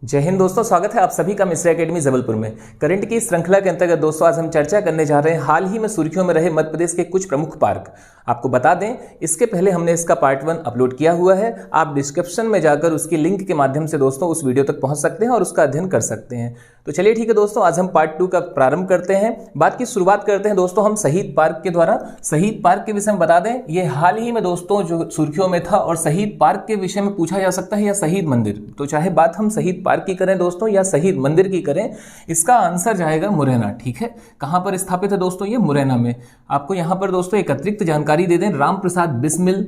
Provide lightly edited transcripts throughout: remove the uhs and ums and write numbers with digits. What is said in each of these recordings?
जय हिंद दोस्तों, स्वागत है आप सभी का मिश्रा एकेडमी जबलपुर में। करंट की श्रृंखला के अंतर्गत दोस्तों आज हम चर्चा करने जा रहे हैं हाल ही में सुर्खियों में रहे मध्य प्रदेश के कुछ प्रमुख पार्क। आपको बता दें, इसके पहले हमने इसका पार्ट 1 अपलोड किया हुआ है। आप डिस्क्रिप्शन में जाकर उसकी लिंक के माध्यम से दोस्तों उस वीडियो तक पहुंच सकते हैं और उसका अध्ययन कर सकते हैं। तो चलिए ठीक है दोस्तों, आज हम पार्ट 2 का प्रारंभ करते हैं। बात की शुरुआत करते हैं दोस्तों हम शहीद पार्क के द्वारा। शहीद पार्क के विषय में बता दें, ये हाल ही में दोस्तों जो सुर्खियों में था और शहीद पार्क के विषय में पूछा जा सकता है या शहीद मंदिर। तो चाहे बात हम शहीद पार्क की करें दोस्तों या शहीद मंदिर की करें, इसका आंसर जाएगा मुरैना। ठीक है, कहां पर स्थापित है दोस्तों? ये मुरैना में। आपको यहां पर दोस्तों एक अतिरिक्त जानकारी दे दें, राम प्रसाद बिस्मिल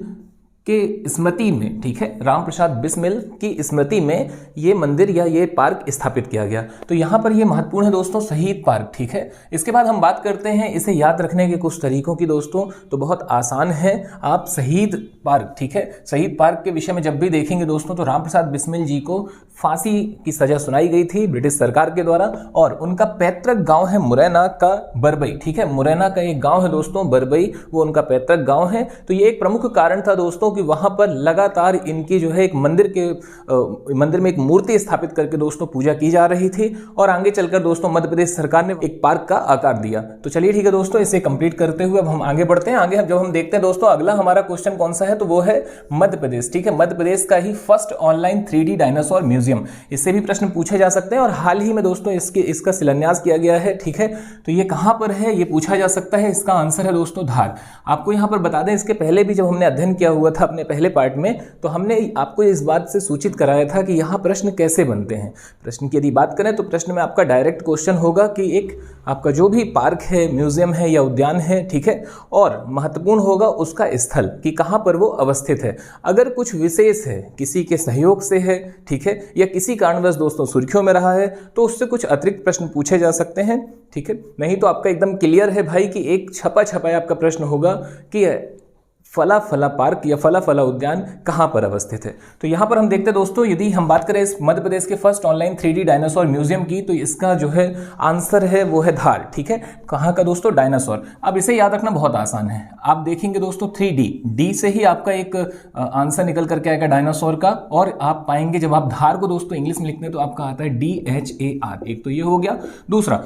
के स्मृति में, ठीक है, राम प्रसाद बिस्मिल की स्मृति में ये मंदिर या ये पार्क स्थापित किया गया। तो यहाँ पर ये महत्वपूर्ण है दोस्तों शहीद पार्क। ठीक है, इसके बाद हम बात करते हैं इसे याद रखने के कुछ तरीकों की दोस्तों। तो बहुत आसान है, आप शहीद पार्क, ठीक है, शहीद पार्क के विषय में जब भी देखेंगे दोस्तों तो राम प्रसाद बिस्मिल जी को फांसी की सजा सुनाई गई थी ब्रिटिश सरकार के द्वारा और उनका पैतृक गांव है मुरैना का बरबई। ठीक है, मुरैना का एक गांव है दोस्तों बरबई, वो उनका पैतृक गांव है। तो ये एक प्रमुख कारण था दोस्तों कि वहां पर लगातार इनकी जो है एक मंदिर में एक मूर्ति स्थापित करके दोस्तों पूजा की जा रही थी और आगे चलकर दोस्तों मध्य प्रदेश सरकार ने एक पार्क का आकार दिया। तो चलिए ठीक है दोस्तों, इसे कंप्लीट करते हुए अब हम आगे बढ़ते हैं। आगे जब हम देखते हैं दोस्तों अगला हमारा क्वेश्चन कौन सा है, तो वो है मध्य प्रदेश। ठीक है, मध्य प्रदेश का ही first online 3D dinosaur museum. इससे भी प्रश्न पूछे जा सकते हैं और हाल ही में दोस्तों इसका शिलान्यास किया गया है। ठीक है, तो ये कहां पर है ये पूछा जा सकता है। इसका आंसर है दोस्तों धार। आपको यहां पर बता दें, इसके पहले भी जब हमने अध्ययन किया हुआ था अपने पहले पार्ट में, तो हमने आपको इस बात से सूचित कराया था कि यहां प्रश्न कैसे बनते हैं। प्रश्न की यदि बात करें तो प्रश्न में आपका डायरेक्ट क्वेश्चन होगा कि एक आपका जो भी पार्क है, म्यूजियम है या उद्यान है, ठीक है, और महत्वपूर्ण होगा उसका स्थल कि कहां पर वो अवस्थित है। अगर कुछ विशेष है, किसी के सहयोग से है, ठीक है, या किसी कारणवश दोस्तों सुर्खियों में रहा है, तो उससे कुछ अतिरिक्त प्रश्न पूछे जा सकते हैं। ठीक है, नहीं तो आपका एकदम क्लियर है भाई कि एक छपा छपाया आपका प्रश्न होगा कि फला फला पार्क या फला फला उद्यान कहां पर अवस्थित है। तो यहां पर हम देखते हैं दोस्तों, यदि हम बात करें इस मध्य प्रदेश के first online 3D dinosaur museum की, तो इसका जो है आंसर है वो है धार। ठीक है, कहां का दोस्तों? डायनासोर। अब इसे याद रखना बहुत आसान है। आप देखेंगे दोस्तों 3D, डी से ही आपका एक आंसर निकल करके आएगा डायनासोर का, और आप पाएंगे जब आप धार को दोस्तों इंग्लिश में लिखते हैं तो आपका आता है DHAR। एक तो ये हो गया। दूसरा,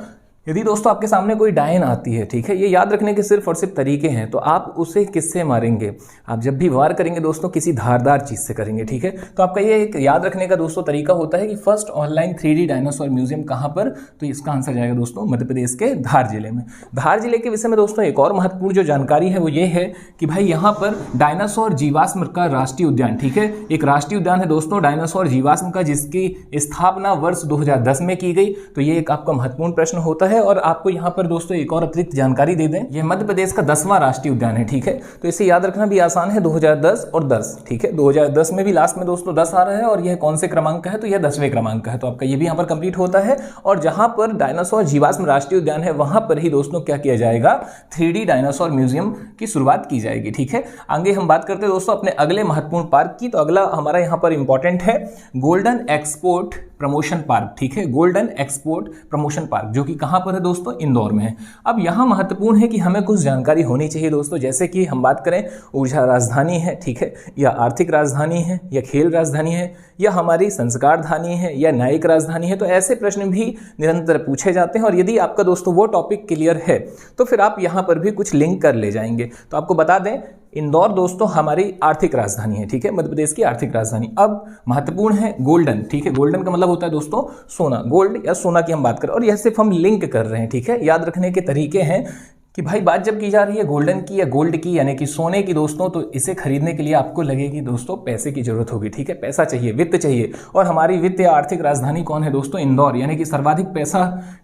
यदि दोस्तों आपके सामने कोई डायन आती है, ठीक है, ये याद रखने के सिर्फ और सिर्फ तरीके हैं। तो आप उसे किससे मारेंगे? आप जब भी वार करेंगे दोस्तों किसी धारदार चीज से करेंगे। ठीक है, तो आपका ये एक याद रखने का दोस्तों तरीका होता है कि first online 3D dinosaur museum कहां पर, तो इसका आंसर जाएगा दोस्तों मध्य प्रदेश के धार जिले में। धार जिले के विषय में दोस्तों एक और महत्वपूर्ण जो जानकारी है वो ये है कि भाई यहाँ पर डायनासोर जीवाश्म का राष्ट्रीय उद्यान, ठीक है, एक राष्ट्रीय उद्यान है दोस्तों डायनासोर जीवाश्म का, जिसकी स्थापना वर्ष 2010 में की गई। तो ये एक आपका महत्वपूर्ण प्रश्न होता है। और आपको यहां पर दोस्तों एक और अतिरिक्त जानकारी दे दें, यह मध्य प्रदेश का 10वां राष्ट्रीय उद्यान है। ठीक है, तो इसे याद रखना भी आसान है, 2010 और 10। ठीक है, 2010 में भी लास्ट में दोस्तों 10 आ रहा है और यह कौन से क्रमांक का है, तो यह 10वें क्रमांक का है। तो आपका ये भी यहां पर कंप्लीट होता है। और जहां पर डायनासोर जीवाश्म राष्ट्रीय उद्यान है वहां पर ही दोस्तों क्या किया जाएगा, 3D डायनासोर म्यूजियम की शुरुआत की जाएगी। ठीक है, आगे हम बात करते हैं दोस्तों अपने अगले महत्वपूर्ण पार्क की। तो अगला हमारा यहां पर इंपॉर्टेंट है गोल्डन एक्सपोर्ट प्रमोशन पार्क। ठीक है, गोल्डन एक्सपोर्ट प्रमोशन पार्क, जो कि कहां पर है दोस्तों? इंदौर में है। अब यहां महत्वपूर्ण है कि हमें कुछ जानकारी होनी चाहिए दोस्तों, जैसे कि हम बात करें ऊर्जा राजधानी है, ठीक है, या आर्थिक राजधानी है, या खेल राजधानी है, या हमारी संस्कार धानी है, या न्यायिक राजधानी है। तो ऐसे प्रश्न भी निरंतर पूछे जाते हैं और यदि आपका दोस्तों वो टॉपिक क्लियर है तो फिर आप यहां पर भी कुछ लिंक कर ले जाएंगे। तो आपको बता दें, इंदौर दोस्तों हमारी आर्थिक राजधानी है। ठीक है, मध्य प्रदेश की आर्थिक राजधानी। अब महत्वपूर्ण है गोल्डन। ठीक है, गोल्डन का मतलब होता है दोस्तों सोना, गोल्ड या सोना की हम बात करें, और यह सिर्फ हम लिंक कर रहे हैं। ठीक है, याद रखने के तरीके हैं कि भाई बात जब की जा रही है गोल्डन की या गोल्ड की यानी कि सोने की दोस्तों, तो इसे खरीदने के लिए आपको लगेगी दोस्तों पैसे की जरूरत होगी। ठीक है, पैसा चाहिए, वित्त चाहिए, और हमारी वित्त या आर्थिक राजधानी कौन है दोस्तों? इंदौर। यानी कि सर्वाधिक पैसा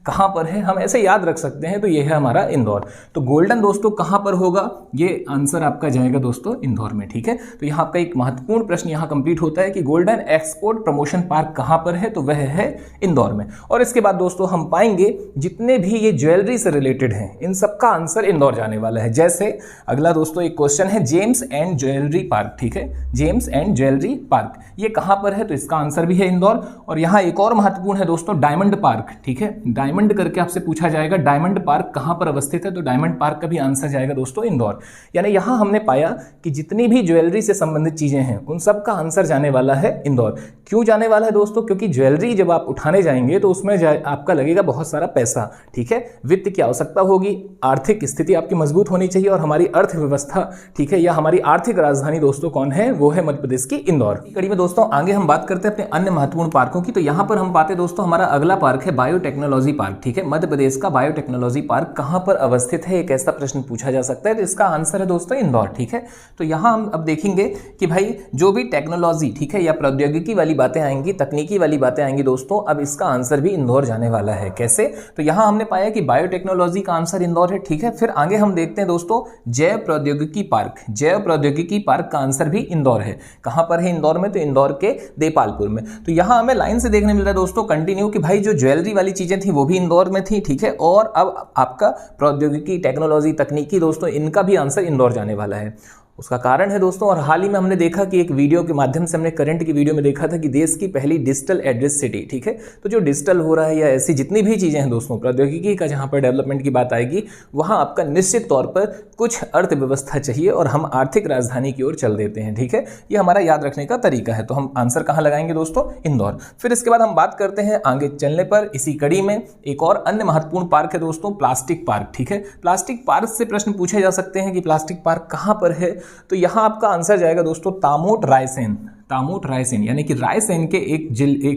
कहां पर है हम ऐसे याद रख सकते हैं, तो यह है हमारा इंदौर। तो गोल्डन दोस्तों कहां पर होगा, ये आंसर आपका जाएगा दोस्तों इंदौर में। ठीक है, तो यहां आपका एक महत्वपूर्ण प्रश्न यहां कंप्लीट होता है कि गोल्डन एक्सपोर्ट प्रमोशन पार्क कहां पर है, तो वह है इंदौर में। और इसके बाद दोस्तों हम पाएंगे जितने भी ये ज्वेलरी से रिलेटेड हैं इन सबका आंसर इंदौर जाने वाला है। जैसे अगला दोस्तों एक क्वेश्चन है जेम्स एंड ज्वेलरी पार्क, ठीक है, जेम्स एंड ज्वेलरी पार्क ये कहां पर है, तो इसका आंसर भी है इंदौर। और यहां एक और महत्वपूर्ण है दोस्तों डायमंड पार्क, ठीक है, डायमंड करके आपसे पूछा जाएगा डायमंड पार्क कहां पर अवस्थित है, तो डायमंड पार्क का भी आंसर जाएगा दोस्तों इंदौर। यानी यहां हमने पाया कि जितनी भी ज्वेलरी से संबंधित चीजें हैं उन सब का आंसर जाने वाला है इंदौर। क्यों जाने वाला है दोस्तों, क्योंकि ज्वेलरी जब आप उठाने जाएंगे तो उसमें आपका लगेगा बहुत सारा पैसा, ठीक है, वित्त की आवश्यकता होगी, आर्थिक स्थिति आपकी मजबूत होनी चाहिए और हमारी अर्थव्यवस्था, ठीक है, या हमारी आर्थिक राजधानी दोस्तों कौन है, वो है मध्य प्रदेश की इंदौर। कड़ी में दोस्तों आगे हम बात करते हैं अपने अन्य महत्वपूर्ण पार्कों की। तो यहां पर हम पाते दोस्तों हमारा अगला पार्क है बायोटेक्नोलॉजी पार्क, ठीक है, मध्य प्रदेश का बायोटेक्नोलॉजी पार्क कहां पर अवस्थित है, एक ऐसा प्रश्न पूछा जा सकता है, तो इसका आंसर है दोस्तों इंदौर, ठीक है। तो यहां हम अब देखेंगे कि भाई जो भी टेक्नोलॉजी, ठीक है, या प्रौद्योगिकी वाली बातें आएंगी, तकनीकी वाली बातें आएंगी दोस्तों, अब इसका आंसर भी इंदौर जाने वाला है। कैसे, तो यहां हमने पाया कि बायोटेक्नोलॉजी का आंसर इंदौर है, ठीक है। फिर आगे हम देखते हैं दोस्तों जैव प्रौद्योगिकी पार्क, जैव प्रौद्योगिकी पार्क का आंसर भी इंदौर है। कहां पर है इंदौर में, तो इंदौर के देपालपुर में। तो यहां हमें लाइन से देखने मिल रहा है दोस्तों कंटिन्यू कि भाई जो ज्वेलरी वाली चीजें थी वो भी इंदौर में थी, ठीक है, और अब आपका प्रौद्योगिकी, टेक्नोलॉजी, तकनीकी दोस्तों इनका भी आंसर इंदौर जाने वाला है। उसका कारण है दोस्तों, और हाल ही में हमने देखा कि एक वीडियो के माध्यम से हमने करंट की वीडियो में देखा था कि देश की पहली डिजिटल एड्रेस सिटी, ठीक है। तो जो डिजिटल हो रहा है या ऐसी जितनी भी चीजें हैं दोस्तों प्रौद्योगिकी का जहां पर डेवलपमेंट की बात आएगी वहां आपका निश्चित तौर पर कुछ अर्थव्यवस्था चाहिए और हम आर्थिक राजधानी की ओर चल देते हैं, ठीक है। ये हमारा याद रखने का तरीका है। तो हम आंसर कहां लगाएंगे दोस्तों, इंदौर। फिर इसके बाद हम बात करते हैं आगे चलने पर इसी कड़ी में एक और अन्य महत्वपूर्ण पार्क है दोस्तों प्लास्टिक पार्क, ठीक है। प्लास्टिक पार्क से प्रश्न पूछे जा सकते हैं कि प्लास्टिक पार्क कहां पर है, तो यहां आपका आंसर जाएगा दोस्तों तामोट रायसेन, तामोट रायसेन, यानी कि रायसेन के एक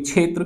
क्षेत्र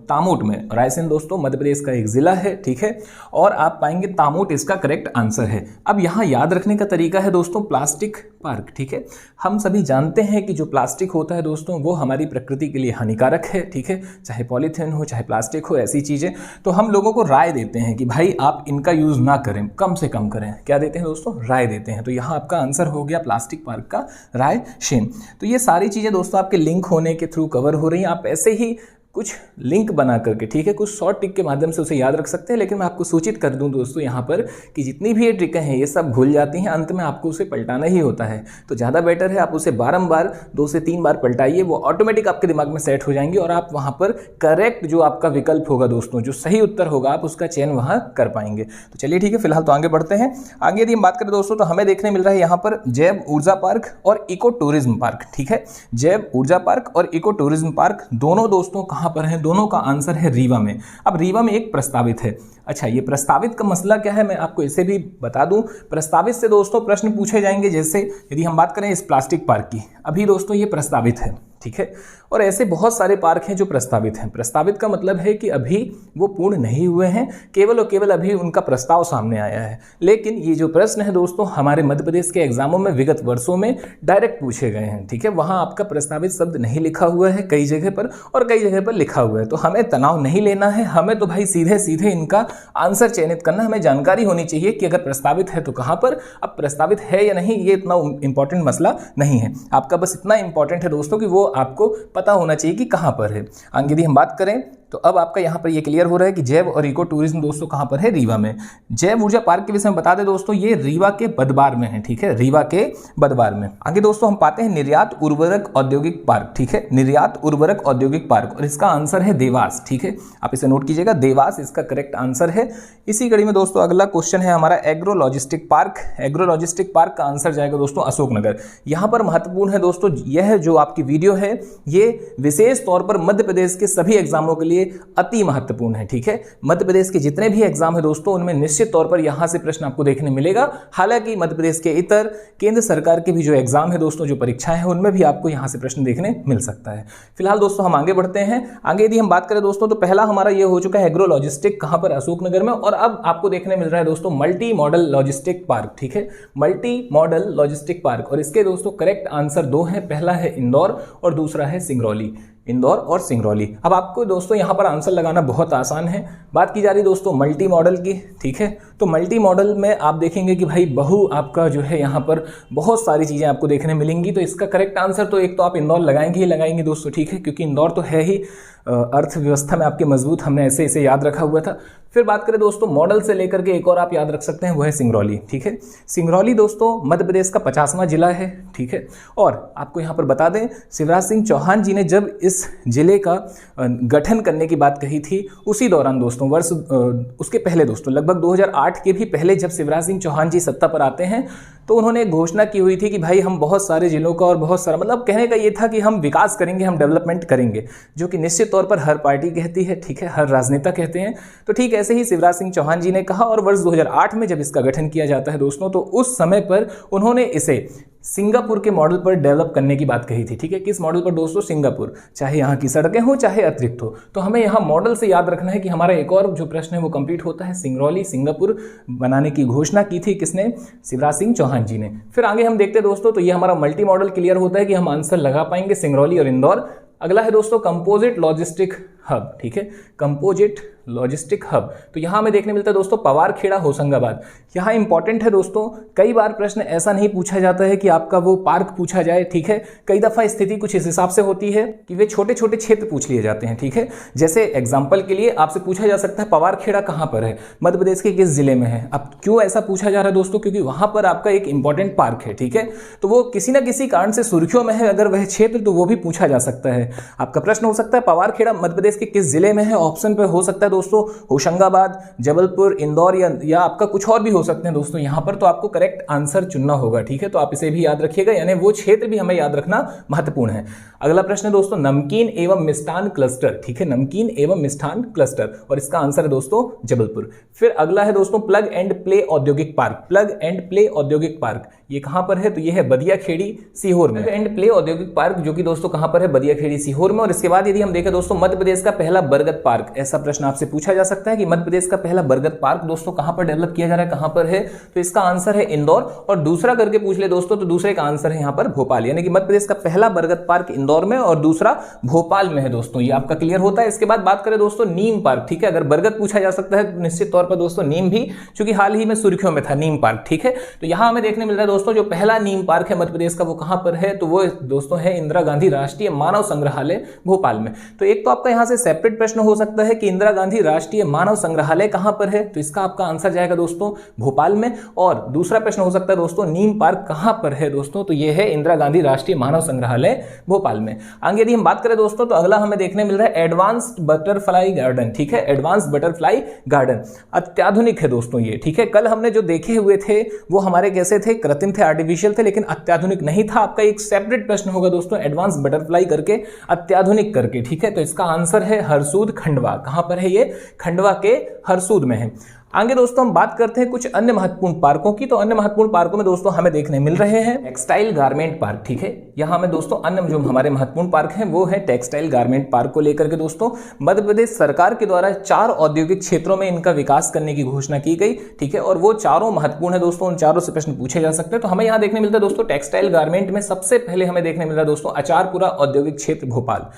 तामोट में। रायसेन दोस्तों मध्य प्रदेश का एक जिला है, ठीक है, और आप पाएंगे तामोट इसका करेक्ट आंसर है। अब यहां याद रखने का तरीका है दोस्तों प्लास्टिक पार्क, ठीक है। हम सभी जानते हैं कि जो प्लास्टिक होता है दोस्तों वो हमारी प्रकृति के लिए हानिकारक है, ठीक है, चाहे पॉलीथीन हो चाहे प्लास्टिक हो, ऐसी चीजें। तो हम लोगों को राय देते हैं कि भाई आप इनका यूज ना करें, कम से कम करें। क्या देते हैं दोस्तों, राय देते हैं। तो यहाँ आपका आंसर हो गया प्लास्टिक पार्क का रायसेन। तो ये सारी चीजें दोस्तों आपके लिंक होने के थ्रू कवर हो रही हैं। आप ऐसे ही कुछ लिंक बना करके, ठीक है, कुछ शॉर्ट ट्रिक के माध्यम से उसे याद रख सकते हैं। लेकिन मैं आपको सूचित कर दूं दोस्तों यहाँ पर कि जितनी भी ये ट्रिकें हैं ये सब भूल जाती हैं, अंत में आपको उसे पलटाना ही होता है। तो ज़्यादा बेटर है आप उसे बारंबार 2 से 3 बार पलटाइए, वो ऑटोमेटिक आपके दिमाग में सेट हो जाएंगी और आप वहाँ पर करेक्ट जो आपका विकल्प होगा दोस्तों, जो सही उत्तर होगा, आप उसका चयन वहाँ कर पाएंगे। तो चलिए ठीक है, फिलहाल तो आगे बढ़ते हैं। आगे यदि हम बात करें दोस्तों तो हमें देखने मिल रहा है यहाँ पर जैव ऊर्जा पार्क और इको टूरिज्म पार्क, ठीक है। जैव ऊर्जा पार्क और इको टूरिज्म पार्क दोनों दोस्तों कहाँ पर हैं, दोनों का आंसर है रीवा में। अब रीवा में एक प्रस्तावित है। अच्छा, ये प्रस्तावित का मसला क्या है मैं आपको इसे भी बता दूं। प्रस्तावित से दोस्तों प्रश्न पूछे जाएंगे, जैसे यदि हम बात करें इस प्लास्टिक पार्क की, अभी दोस्तों ये प्रस्तावित है, ठीक है, और ऐसे बहुत सारे पार्क हैं जो प्रस्तावित हैं। प्रस्तावित का मतलब है कि अभी वो पूर्ण नहीं हुए हैं, केवल और केवल अभी उनका प्रस्ताव सामने आया है। लेकिन ये जो प्रश्न है दोस्तों हमारे मध्य प्रदेश के एग्जामों में विगत वर्षों में डायरेक्ट पूछे गए हैं, ठीक है। वहां आपका प्रस्तावित शब्द नहीं लिखा हुआ है कई जगह पर, और कई जगह पर लिखा हुआ है। तो हमें तनाव नहीं लेना है, हमें तो भाई सीधे सीधे इनका आंसर चयनित करना। हमें जानकारी होनी चाहिए कि अगर प्रस्तावित है तो कहां पर। अब प्रस्तावित है या नहीं ये इतना इंपॉर्टेंट मसला नहीं है, आपका बस इतना इंपॉर्टेंट है दोस्तों कि वो आपको पता होना चाहिए कि कहां पर है। आगे यदि हम बात करें तो अब आपका यहां पर ये क्लियर हो रहा है कि जैव और इको टूरिज्म दोस्तों कहां पर है, रीवा में। जैव ऊर्जा पार्क के विषय में बता दें दोस्तों, ये रीवा के बदबार में है, ठीक है, रीवा के बदबार में। आगे दोस्तों हम पाते हैं निर्यात उर्वरक औद्योगिक पार्क, ठीक है, निर्यात उर्वरक औद्योगिक पार्क, और इसका आंसर है देवास, ठीक है, आप इसे नोट कीजिएगा, देवास इसका करेक्ट आंसर है। इसी कड़ी में दोस्तों अगला क्वेश्चन है हमारा agro logistic park. Agro logistic park का आंसर जाएगा दोस्तों अशोकनगर। यहां पर महत्वपूर्ण है दोस्तों, यह जो आपकी वीडियो है ये विशेष तौर पर मध्य प्रदेश के सभी एग्जामों के लिए अति महत्वपूर्ण है, ठीक है। मध्य प्रदेश के जितने भी एग्जाम है दोस्तों उनमें निश्चित तौर पर यहां से प्रश्न आपको देखने मिलेगा। हालांकि मध्य प्रदेश के इतर केंद्र सरकार के भी जो एग्जाम है दोस्तों, जो परीक्षाएं हैं, उनमें भी आपको यहां से प्रश्न देखने मिल सकता है। फिलहाल दोस्तों हम आगे बढ़ते हैं। आगे यदि हम बात करें दोस्तों तो पहला हमारा ये हो चुका है एग्रो लॉजिस्टिक, कहां पर, अशोकनगर में। और अब आपको देखने मिल रहा है दोस्तों मल्टी मॉडल लॉजिस्टिक पार्क, ठीक है, मल्टी मॉडल लॉजिस्टिक पार्क। और इसके दोस्तों करेक्ट आंसर 2 है, पहला है इंदौर और दूसरा है सिंगरौली, इंदौर और सिंगरौली। अब आपको दोस्तों यहां पर आंसर लगाना बहुत आसान है। बात की जा रही दोस्तों मल्टी मॉडल की, ठीक है। तो मल्टी मॉडल में आप देखेंगे कि भाई बहु आपका जो है यहां पर बहुत सारी चीजें आपको देखने मिलेंगी। तो इसका करेक्ट आंसर तो एक तो आप इंदौर लगाएंगे ही लगाएंगे दोस्तों, ठीक है, क्योंकि इंदौर तो है ही अर्थव्यवस्था में आपके मजबूत, हमने ऐसे इसे याद रखा हुआ था। फिर बात करें दोस्तों मॉडल से लेकर के एक और आप याद रख सकते हैं, वो है सिंगरौली। ठीक है, सिंगरौली दोस्तों मध्य प्रदेश का 50वां जिला है। ठीक है, और आपको यहाँ पर बता दें शिवराज सिंह चौहान जी ने जब इस जिले का गठन करने की बात कही थी, उसी दौरान दोस्तों वर्ष उसके पहले दोस्तों लगभग 2008 के भी पहले जब शिवराज सिंह चौहान जी सत्ता पर आते हैं तो उन्होंने घोषणा की हुई थी कि भाई हम बहुत सारे जिलों का और बहुत सारा मतलब कहने का ये था कि हम विकास करेंगे, हम डेवलपमेंट करेंगे, जो कि निश्चित तौर पर हर पार्टी कहती है। ठीक है, हर राजनेता कहते हैं। तो ठीक ऐसे ही शिवराज सिंह चौहान जी ने कहा और वर्ष 2008 में जब इसका गठन किया जाता है दोस्तों, तो उस समय पर उन्होंने इसे सिंगापुर के मॉडल पर डेवलप करने की बात कही थी। ठीक है, किस मॉडल पर दोस्तों? सिंगापुर। चाहे यहाँ की सड़कें हो चाहे अतिरिक्त हो, तो हमें यहाँ मॉडल से याद रखना है कि हमारा एक और जो प्रश्न है वो कंप्लीट होता है। सिंगरौली सिंगापुर बनाने की घोषणा की थी किसने? शिवराज सिंह चौहान जी ने। फिर आगे हम देखते हैं दोस्तों, तो ये हमारा मल्टी मॉडल क्लियर होता है कि हम आंसर लगा पाएंगे सिंगरौली और इंदौर। अगला है दोस्तों कंपोजिट लॉजिस्टिक हब। ठीक है, कंपोजिट लॉजिस्टिक हब, तो यहां हमें देखने मिलता है दोस्तों पवारखेड़ा होशंगाबाद। यहां इंपॉर्टेंट है दोस्तों, कई बार प्रश्न ऐसा नहीं पूछा जाता है कि आपका वो पार्क पूछा जाए। ठीक है, कई दफा स्थिति कुछ इस हिसाब से होती है कि वे छोटे छोटे क्षेत्र पूछ लिए जाते हैं। ठीक है, जैसे एग्जाम्पल के लिए आपसे पूछा जा सकता है पवारखेड़ा कहां पर है, मध्य प्रदेश के किस जिले में है। अब क्यों ऐसा पूछा जा रहा है दोस्तों? क्योंकि वहां पर आपका एक इंपॉर्टेंट पार्क है। ठीक है, तो वो किसी ना किसी कारण से सुर्खियों में है अगर वह क्षेत्र, तो वो भी पूछा जा सकता है। आपका प्रश्न हो सकता है पवारखेड़ा मध्य प्रदेश के किस जिले में है, ऑप्शन पे हो सकता है दोस्तों होशंगाबाद, जबलपुर, इंदौर या आपका कुछ और भी हो सकते हैं दोस्तों यहां पर, तो आपको करेक्ट आंसर चुनना होगा। ठीक है, तो आप इसे भी याद रखिएगा, यानी वो क्षेत्र भी हमें याद रखना महत्वपूर्ण है। अगला प्रश्न है दोस्तों नमकीन एवं मिष्ठान क्लस्टर। ठीक है, नमकीन एवं मिष्ठान क्लस्टर, और इसका आंसर है दोस्तों जबलपुर। फिर अगला है दोस्तों प्लग एंड प्ले औद्योगिक पार्क। प्लग एंड प्ले औद्योगिक पार्क ये कहां पर है? तो ये है बदियाखेड़ी सीहोर में। प्लग एंड प्ले औद्योगिक पार्क जो कि दोस्तों कहां पर है? बदियाखेड़ी सीहोर में। और इसके बाद यदि हम देखें दोस्तों मध्य प्रदेश का पहला बरगद पार्क, ऐसा प्रश्न आपसे पूछा जा सकता है कि मध्य प्रदेश का पहला बरगद पार्क दोस्तों कहां पर डेवलप किया जा रहा है, कहां पर है? तो इसका आंसर है इंदौर। और दूसरा करके पूछ ले दोस्तों तो दूसरे का आंसर है यहां पर भोपाल, यानी कि मध्य प्रदेश का पहला बरगद पार्क इंदौर में और दूसरा भोपाल में है दोस्तों। ये आपका क्लियर होता है। इसके बाद बात करें दोस्तों नीम पार्क। ठीक है, अगर बरगद पूछा जा सकता है तो निश्चित तौर पर दोस्तों नीम भी, चूंकि हाल ही में सुर्खियों में था नीम पार्क। ठीक है, तो यहां हमें देखने मिल रहा है दोस्तों जो पहला नीम पार्क है मध्य प्रदेश का वो कहां पर है? तो वो दोस्तों है इंदिरा गांधी राष्ट्रीय मानव संग्रहालय भोपाल में। तो एक तो आपका यहां से सेपरेट प्रश्न हो सकता है कि इंदिरा गांधी राष्ट्रीय मानव संग्रहालय कहां पर है, तो इसका आपका आंसर जाएगा दोस्तों भोपाल में। और दूसरा प्रश्न हो सकता है दोस्तों नीम पार्क कहां पर है दोस्तों, तो ये है इंदिरा गांधी राष्ट्रीय मानव संग्रहालय भोपाल में। आगे यदि हम बात करें दोस्तों तो अगला हमें देखने मिल रहा है एडवांस्ड बटरफ्लाई गार्डन। ठीक है, एडवांस्ड बटरफ्लाई गार्डन अत्याधुनिक है दोस्तों ये। ठीक है, कल हमने जो देखे हुए थे वो हमारे कैसे थे? कृत्रिम थे, आर्टिफिशियल थे, लेकिन अत्याधुनिक नहीं था। आपका एक सेपरेट प्रश्न होगा दोस्तों एडवांस बटरफ्लाई करके, अत्याधुनिक करके। ठीक है, तो इसका आंसर है हरसूद खंडवा। कहां पर है ये? खंडवा के हरसूद में है। आगे दोस्तों हम बात करते हैं कुछ अन्य महत्वपूर्ण पार्कों की। तो अन्य महत्वपूर्ण पार्कों में दोस्तों हमें देखने मिल रहे हैं टेक्सटाइल गारमेंट पार्क। ठीक है, यहां में दोस्तों अन्य जो हमारे महत्वपूर्ण पार्क हैं वो है टेक्सटाइल गारमेंट पार्क को लेकर के दोस्तों मध्य प्रदेश सरकार के द्वारा 4 औद्योगिक क्षेत्रों में इनका विकास करने की घोषणा की गई। ठीक है, और वो चारों महत्वपूर्ण है दोस्तों, उन चारों से प्रश्न पूछे जा सकते हैं। तो हमें यहां देखने मिलता है दोस्तों टेक्सटाइल गारमेंट में सबसे पहले हमें देखने मिल रहा है दोस्तों आचारपुरा औद्योगिक क्षेत्र भोपाल।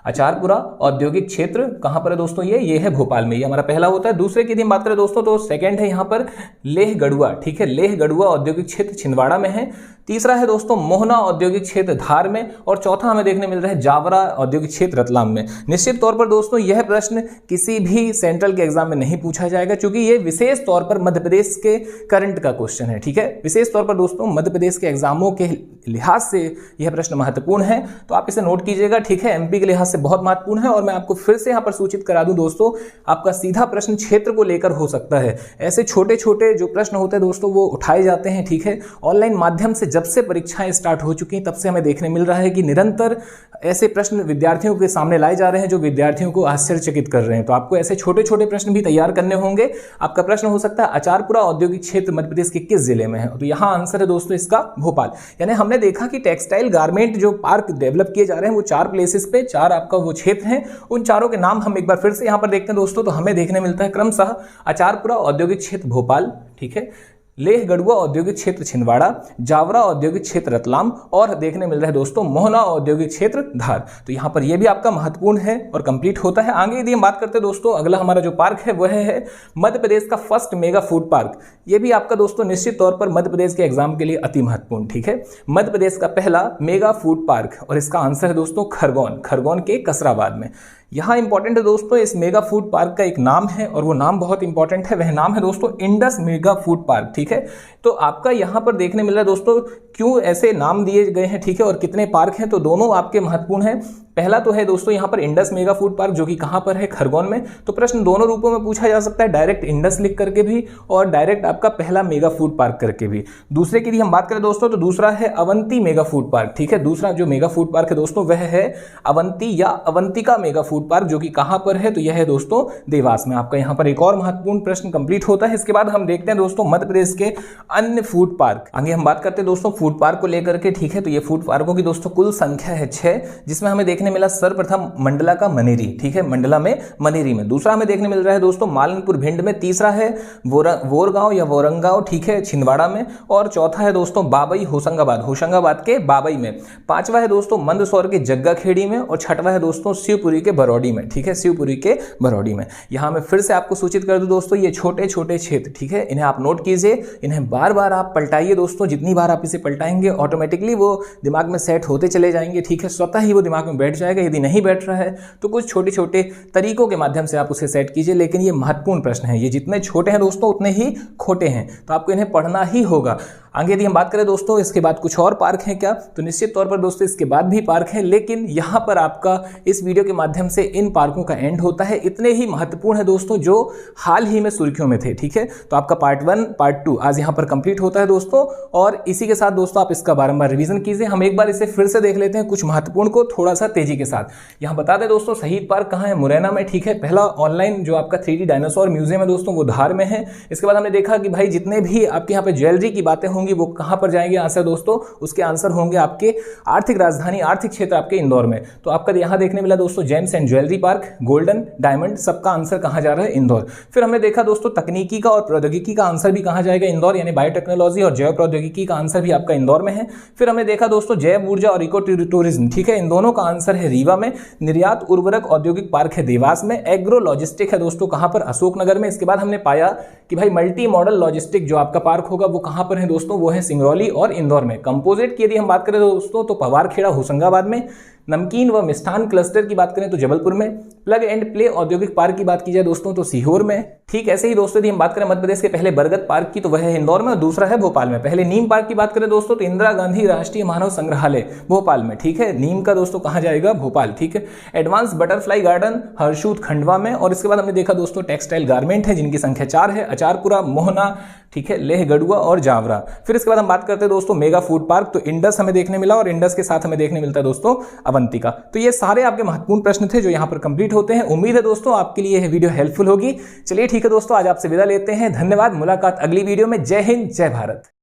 आचारपुरा औद्योगिक क्षेत्र कहां पर है दोस्तों? ये है भोपाल में, ये हमारा पहला होता है। दूसरे की यदि हम बात करें दोस्तों तो सेकंड है यहां पर लेह गढ़ुआ। ठीक है, लेह गढ़ुआ औद्योगिक क्षेत्र छिंदवाड़ा में है। तीसरा है दोस्तों मोहना औद्योगिक क्षेत्र धार में। और चौथा हमें देखने मिल रहा है जावरा औद्योगिक क्षेत्र रतलाम में। निश्चित तौर पर दोस्तों यह प्रश्न किसी भी सेंट्रल के एग्जाम में नहीं पूछा जाएगा, क्योंकि ये विशेष तौर पर मध्य प्रदेश के करंट का क्वेश्चन है। ठीक है, विशेष तौर पर दोस्तों मध्य प्रदेश के एग्जामों के लिहाज से यह प्रश्न महत्वपूर्ण है, तो आप इसे नोट कीजिएगा। ठीक है, एमपी के लिहाज से बहुत महत्वपूर्ण है। और मैं आपको फिर से यहां पर सूचित करा दूं दोस्तों, आपका सीधा प्रश्न क्षेत्र को लेकर हो सकता है। ऐसे छोटे छोटे जो प्रश्न होते हैं दोस्तों वो उठाए जाते हैं। ठीक है, ऑनलाइन माध्यम से जब से परीक्षाएं स्टार्ट हो चुकी हैं तब से हमें देखने मिल रहा है कि निरंतर ऐसे प्रश्न विद्यार्थियों के सामने लाए जा रहे हैं जो विद्यार्थियों को आश्चर्यचकित कर रहे हैं। तो आपको ऐसे छोटे छोटे प्रश्न भी तैयार करने होंगे। आपका प्रश्न हो सकता है आचारपुरा औद्योगिक क्षेत्र मध्य प्रदेश के किस जिले में है, तो यहां आंसर है दोस्तों इसका भोपाल। यानी हमने देखा कि टेक्सटाइल गारमेंट जो पार्क डेवलप किए जा रहे हैं वो 4 प्लेसेस पे, 4 आपका वो क्षेत्र हैं। उन चारों के नाम हम एक बार फिर से यहां पर देखते हैं दोस्तों, तो हमें देखने मिलता है क्रमशः आचारपुरा औद्योगिक क्षेत्र भोपाल। ठीक है, लेह गढ़ुआ औद्योगिक क्षेत्र छिंदवाड़ा, जावरा औद्योगिक क्षेत्र रतलाम और देखने मिल रहा है दोस्तों मोहना औद्योगिक क्षेत्र धार। तो यहां पर यह भी आपका महत्वपूर्ण है और कंप्लीट होता है। आगे यदि हम बात करते हैं दोस्तों अगला हमारा जो पार्क है वह है मध्य प्रदेश का फर्स्ट मेगा फूड पार्क। यह भी आपका दोस्तों निश्चित तौर पर मध्य प्रदेश के एग्जाम के लिए अति महत्वपूर्ण। ठीक है, मध्य प्रदेश का पहला मेगा फूड पार्क और इसका आंसर है दोस्तों खरगोन, खरगोन के कसराबाद में। यहाँ इंपॉर्टेंट है दोस्तों, इस मेगा फूड पार्क का एक नाम है और वो नाम बहुत इंपॉर्टेंट है। वह नाम है दोस्तों इंडस मेगा फूड पार्क, ठीक है। तो आपका यहाँ पर देखने मिल रहा है दोस्तों क्यों ऐसे नाम दिए गए हैं, ठीक है, और कितने पार्क हैं, तो दोनों आपके महत्वपूर्ण हैं। पहला तो है दोस्तों यहाँ पर इंडस मेगा फूड पार्क, जो कि कहाँ पर है, खरगोन में। तो प्रश्न दोनों रूपों में पूछा जा सकता है, डायरेक्ट इंडस लिख करके भी और डायरेक्ट आपका पहला मेगा फूड पार्क करके भी। दूसरे की यदि हम बात करें दोस्तों तो दूसरा है अवंती मेगा फूड पार्क, ठीक है। दूसरा जो मेगा फूड पार्क है दोस्तों वह है अवंती या अवंतिका मेगा फूड पार्क, जो कि कहाँ पर है, तो यह है दोस्तों देवास में। आपका यहाँ पर एक और महत्वपूर्ण प्रश्न कंप्लीट होता है। इसके बाद हम देखते हैं दोस्तों मध्य प्रदेश के अन्य फूड पार्क। आगे हम बात करते हैं दोस्तों फूड पार्क को लेकर के, ठीक है। तो ये फूड पार्कों की दोस्तों कुल संख्या है 6, जिसमें हमें देखने मिला सर्वप्रथम मंडला का मनेरी, ठीक है, मंडला में मनेरी में। दूसरा हमें देखने मिल रहा है दोस्तों मालनपुर भिंड में। तीसरा है वोरगांव या वोरंगांव, ठीक है, छिंदवाड़ा में। और चौथा है दोस्तों बाबई होशंगाबाद के बाबई में। पांचवा है दोस्तों मंदसौर के जग्गा खेड़ी में। और छठवा है दोस्तों शिवपुरी के बरौडी में, ठीक है, शिवपुरी के बरौडी में। यहां मैं फिर से आपको सूचित कर दूं दोस्तों, ये छोटे छोटे क्षेत्र, ठीक है, इन्हें आप नोट कीजिए, इन्हें बार बार आप पलटाइए दोस्तों। जितनी बार आप इसे पलटाएंगे ऑटोमेटिकली वो दिमाग में सेट होते चले जाएंगे, ठीक है, स्वतः ही वो दिमाग में बैठ जाएगा। यदि नहीं बैठ रहा है तो कुछ छोटे छोटे तरीकों के माध्यम से आप उसे सेट कीजिए, लेकिन ये महत्वपूर्ण प्रश्न है। ये जितने छोटे हैं दोस्तों उतने ही खोटे हैं, तो आपको इन्हें पढ़ना ही होगा। आगे यदि हम बात करें दोस्तों इसके बाद कुछ और पार्क हैं क्या, तो निश्चित तौर पर दोस्तों इसके बाद भी पार्क हैं, लेकिन यहां पर आपका इस वीडियो के माध्यम से इन पार्कों का एंड होता है। इतने ही महत्वपूर्ण है दोस्तों जो हाल ही में सुर्खियों में थे, ठीक है। तो आपका पार्ट 1 पार्ट 2 आज यहां पर कंप्लीट होता है दोस्तों। और इसी के साथ दोस्तों आप इसका बारंबार रिवीजन कीजिए। हम एक बार इसे फिर से देख लेते हैं कुछ महत्वपूर्ण को थोड़ा सा तेजी के साथ। यहां बता दें दोस्तों शहीद पार्क कहां है, मुरैना में, ठीक है। पहला ऑनलाइन जो आपका 3D डायनासोर म्यूजियम है दोस्तों वो धार में है। इसके बाद हमने देखा कि भाई जितने भी आपके यहाँ पे ज्वेलरी की बातें होंगी वो कहां पर जाएंगे आंसर दोस्तों, उसके आंसर होंगे आपके आर्थिक राजधानी आर्थिक क्षेत्र आपके इंदौर में। तो आपका यहां देखने मिला दोस्तों James and jewellery park, golden diamond, सबका आंसर कहां जा रहा है, इंदौर। फिर हमने देखा दोस्तों तकनीकी का और प्रौद्योगिकी का आंसर भी कहां जाएगा, इंदौर, यानी बायोटेक्नोलॉजी और जैव प्रौद्योगिकी का आंसर भी आपका इंदौर में है। फिर हमने देखा दोस्तों जैव ऊर्जा और इको टूरिज्म, ठीक है, इन दोनों का आंसर है रीवा में। निर्यात उर्वरक औद्योगिक पार्क है देवास में। एग्रो लॉजिस्टिक है दोस्तों कहां पर, अशोकनगर में। इसके बाद हमने पाया कि भाई मल्टी मॉडल लॉजिस्टिक जो आपका पार्क होगा वो कहां पर है दोस्तों, वो है सिंगरौली और इंदौर में। कंपोजिट की यदि हम बात करें दोस्तों तो पवारखेड़ा होशंगाबाद में। नमकीन व मिष्ठान क्लस्टर की बात करें तो जबलपुर में। प्लग एंड प्ले औद्योगिक पार्क की बात की जाए दोस्तों तो सीहोर में। ठीक ऐसे ही दोस्तों यदि हम बात करें मध्य प्रदेश के पहले बरगद पार्क की तो वह है इंदौर में और दूसरा है भोपाल में। पहले नीम पार्क की बात करें दोस्तों तो इंदिरा गांधी राष्ट्रीय मानव संग्रहालय भोपाल में, ठीक है। नीम का दोस्तों कहां जाएगा, भोपाल, ठीक है। एडवांस बटरफ्लाई गार्डन हर्षूद खंडवा में। और इसके बाद हमने देखा दोस्तों टेक्सटाइल गारमेंट है जिनकी संख्या 4 है, अचारपुरा, मोहना, ठीक है, लेह गढ़ुआ और जावरा। फिर इसके बाद हम बात करते हैं दोस्तों मेगा फूड पार्क, तो इंडस हमें देखने मिला और इंडस के साथ हमें देखने मिलता है दोस्तों अवंतिका। तो ये सारे आपके महत्वपूर्ण प्रश्न थे जो यहां पर कंप्लीट होते हैं। उम्मीद है दोस्तों आपके लिए यह वीडियो हेल्पफुल होगी। चलिए ठीक है दोस्तों, आज आपसे विदा लेते हैं। धन्यवाद, मुलाकात अगली वीडियो में। जय हिंद, जय भारत।